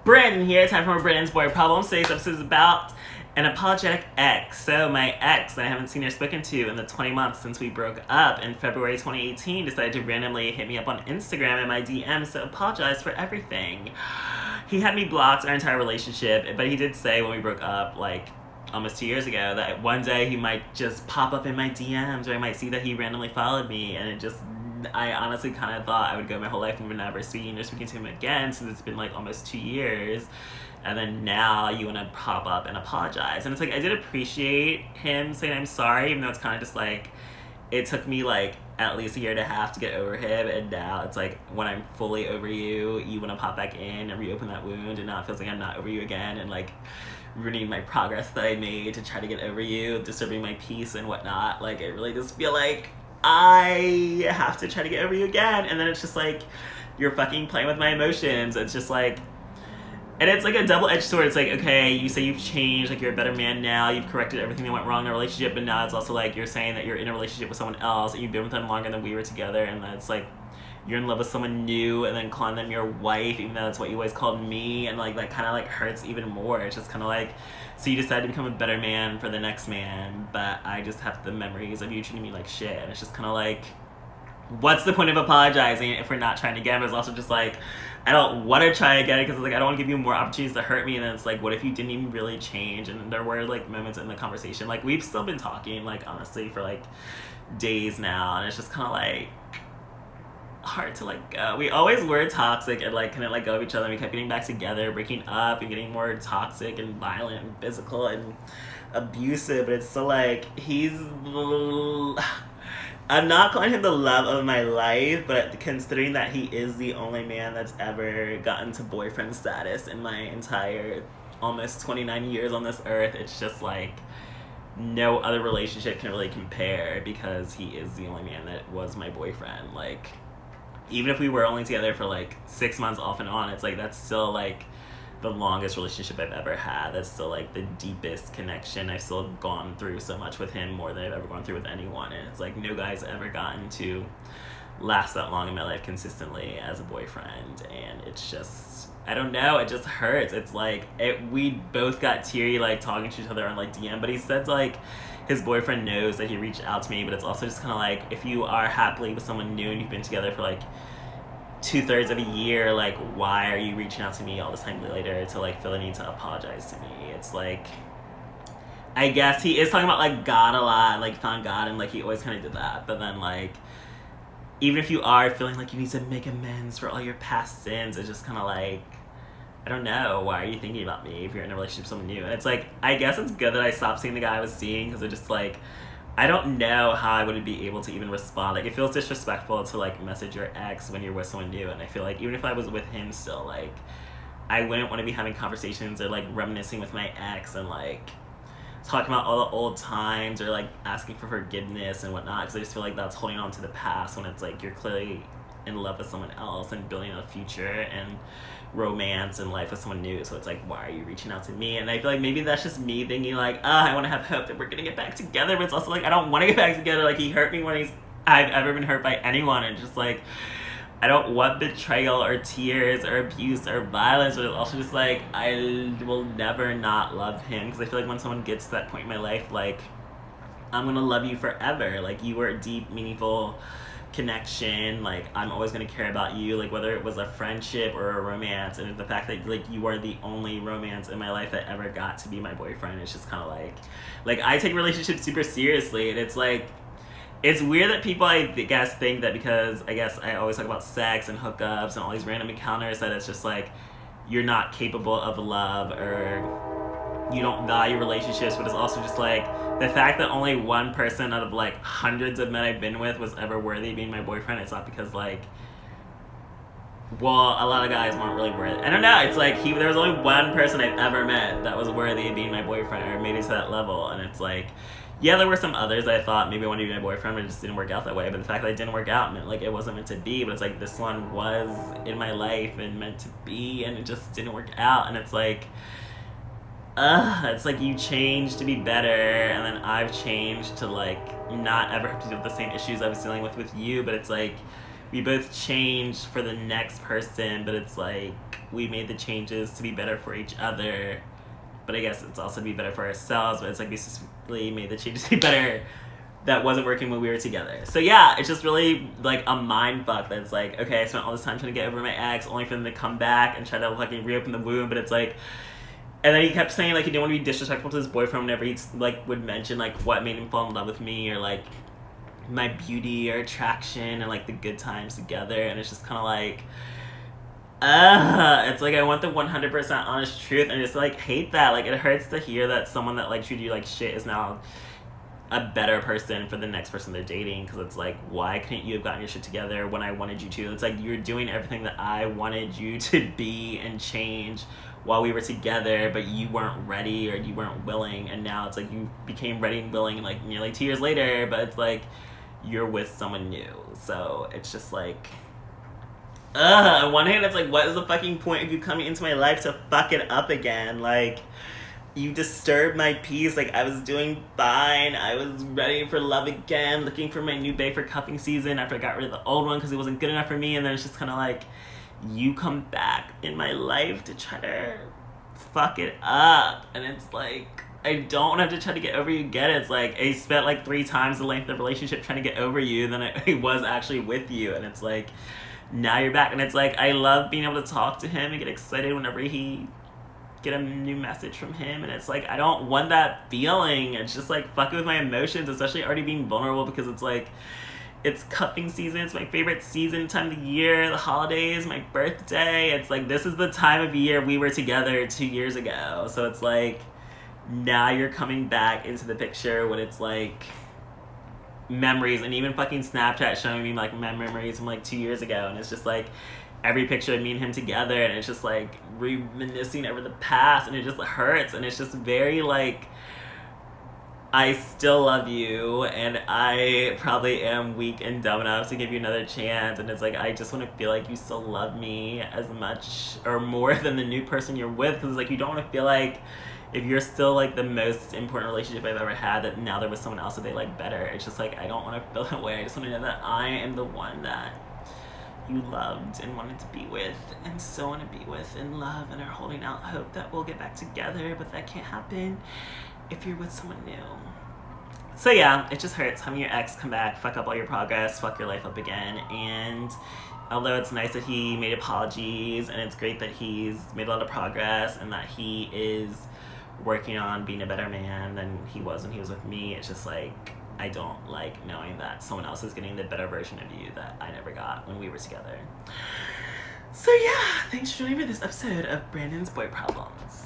Branden here, time for more Branden's Boy Problems. Today's episode is about an apologetic ex. So my ex that I haven't seen or spoken to in the 20 months since we broke up in February 2018 decided to randomly hit me up on Instagram in my DMs to apologize for everything. He had me blocked our entire relationship, but he did say when we broke up, like, almost 2 years ago, that one day he might just pop up in my DMs, or I might see that he randomly followed me, and it just, I honestly kind of thought I would go my whole life and would never speaking to him again, since it's been like almost 2 years, and then now you want to pop up and apologize. And it's like, I did appreciate him saying I'm sorry, even though it's kind of just like, it took me like at least a year and a half to get over him, and now it's like, when I'm fully over you, you want to pop back in and reopen that wound, and now it feels like I'm not over you again, and like ruining my progress that I made to try to get over you, disturbing my peace and whatnot. Like, I really just feel like I have to try to get over you again, and then it's just like, you're fucking playing with my emotions. It's just like, and it's like a double-edged sword. It's like, okay, you say you've changed, like you're a better man now, you've corrected everything that went wrong in a relationship, but now it's also like you're saying that you're in a relationship with someone else and you've been with them longer than we were together, and then it's like you're in love with someone new and then calling them your wife, even though that's what you always called me, and like that kind of like hurts even more. It's just kind of like, so you decided to become a better man for the next man, but I just have the memories of you treating me like shit, and it's just kind of like, what's the point of apologizing if we're not trying again? But it's also just like, I don't want to try again because like, I don't want to give you more opportunities to hurt me, and then it's like, what if you didn't even really change? And there were like moments in the conversation, like we've still been talking, like honestly, for like days now, and it's just kind of like hard to let go. We always were toxic and like couldn't let go of each other, and we kept getting back together, breaking up, and getting more toxic and violent and physical and abusive. But it's still like, I'm not calling him the love of my life, but considering that he is the only man that's ever gotten to boyfriend status in my entire almost 29 years on this earth, it's just like, no other relationship can really compare, because he is the only man that was my boyfriend. Like, even if we were only together for like 6 months off and on, it's like, that's still like the longest relationship I've ever had. That's still like the deepest connection. I've still gone through so much with him, more than I've ever gone through with anyone, and it's like, no guy's ever gotten to last that long in my life consistently as a boyfriend. And it's just, I don't know, it just hurts. It's like, we both got teary like talking to each other on like DM, but he said like his boyfriend knows that he reached out to me, but it's also just kind of like, if you are happily with someone new and you've been together for like 2/3 of a year, like, why are you reaching out to me all this time later to like feel the need to apologize to me? It's like, I guess he is talking about like God a lot, like found God, and like he always kind of did that, but then like, even if you are feeling like you need to make amends for all your past sins, it's just kind of like, I don't know, why are you thinking about me if you're in a relationship with someone new? And it's like, I guess it's good that I stopped seeing the guy I was seeing, because it just like, I don't know how I would be able to even respond. Like, it feels disrespectful to like message your ex when you're with someone new, and I feel like even if I was with him still, like, I wouldn't want to be having conversations or like reminiscing with my ex and like talking about all the old times or like asking for forgiveness and whatnot, because I just feel like that's holding on to the past when it's like you're clearly in love with someone else and building a future and romance and life with someone new. So it's like, why are you reaching out to me? And I feel like maybe that's just me thinking like, I want to have hope that we're gonna get back together, but it's also like, I don't want to get back together. Like, he hurt me when I've ever been hurt by anyone, and just like, I don't want betrayal or tears or abuse or violence, but it's also just like, I will never not love him, because I feel like when someone gets to that point in my life, like, I'm gonna love you forever. Like, you were a deep, meaningful connection. Like, I'm always gonna care about you, like whether it was a friendship or a romance. And the fact that like you are the only romance in my life that ever got to be my boyfriend, it's just kind of like I take relationships super seriously, and it's like, it's weird that people, I guess, think that because I guess I always talk about sex and hookups and all these random encounters, that it's just like you're not capable of love or you don't value relationships. But it's also just like, the fact that only one person out of like hundreds of men I've been with was ever worthy of being my boyfriend, it's not because like, well, a lot of guys weren't really worthy. I don't know, it's like there was only one person I've ever met that was worthy of being my boyfriend, or made it to that level. And it's like, yeah, there were some others that I thought maybe I wanted to be my boyfriend, but it just didn't work out that way. But the fact that it didn't work out meant like it wasn't meant to be. But it's like, this one was in my life and meant to be, and it just didn't work out. And it's like, it's like, you changed to be better, and then I've changed to like not ever have to deal with the same issues I was dealing with you. But it's like, we both changed for the next person, but it's like, we made the changes to be better for each other, but I guess it's also to be better for ourselves, but it's like we specifically made the changes to be better that wasn't working when we were together. So yeah, it's just really like a mind fuck that's like, okay, I spent all this time trying to get over my ex only for them to come back and try to fucking reopen the wound, but it's like, and then he kept saying like he didn't want to be disrespectful to his boyfriend whenever he like would mention like what made him fall in love with me, or like my beauty or attraction and like the good times together. And it's just kind of like, it's like I want the 100% honest truth, and I just like hate that. Like it hurts to hear that someone that like treated you like shit is now a better person for the next person they're dating, because it's like, why couldn't you have gotten your shit together when I wanted you to? It's like you're doing everything that I wanted you to be and change while we were together, but you weren't ready or you weren't willing, and now it's like you became ready and willing like nearly 2 years later, but it's like you're with someone new. So it's just like, on one hand it's like, what is the fucking point of you coming into my life to fuck it up again? Like, you disturbed my peace. Like, I was doing fine. I was ready for love again, looking for my new bae for cuffing season after I got rid of the old one because it wasn't good enough for me. And then it's just kind of like, you come back in my life to try to fuck it up. And it's like, I don't have to try to get over you again. It's like, I spent like 3 times the length of the relationship trying to get over you than I was actually with you. And it's like, now you're back. And it's like, I love being able to talk to him and get excited whenever he get a new message from him, and it's like, I don't want that feeling. It's just like fucking with my emotions, especially already being vulnerable, because it's like, it's cuffing season, it's my favorite season, time of the year, the holidays, my birthday. It's like, this is the time of year we were together 2 years ago. So it's like, now you're coming back into the picture when it's like memories, and even fucking Snapchat showing me like my memories from like 2 years ago, and it's just like every picture of me and him together, and it's just like reminiscing over the past, and it just hurts. And it's just very like, I still love you, and I probably am weak and dumb enough to give you another chance, and it's like, I just want to feel like you still love me as much or more than the new person you're with, because like, you don't want to feel like if you're still like the most important relationship I've ever had, that now there was someone else that they like better. It's just like, I don't want to feel that way. I just want to know that I am the one that you loved and wanted to be with, and still want to be with and love, and are holding out hope that we'll get back together, but that can't happen if you're with someone new. So yeah, it just hurts having your ex come back, fuck up all your progress, fuck your life up again. And although it's nice that he made apologies, and it's great that he's made a lot of progress, and that he is working on being a better man than he was when he was with me, it's just like, I don't like knowing that someone else is getting the better version of you that I never got when we were together. So yeah, thanks for joining me for this episode of Brandon's Boy Problems.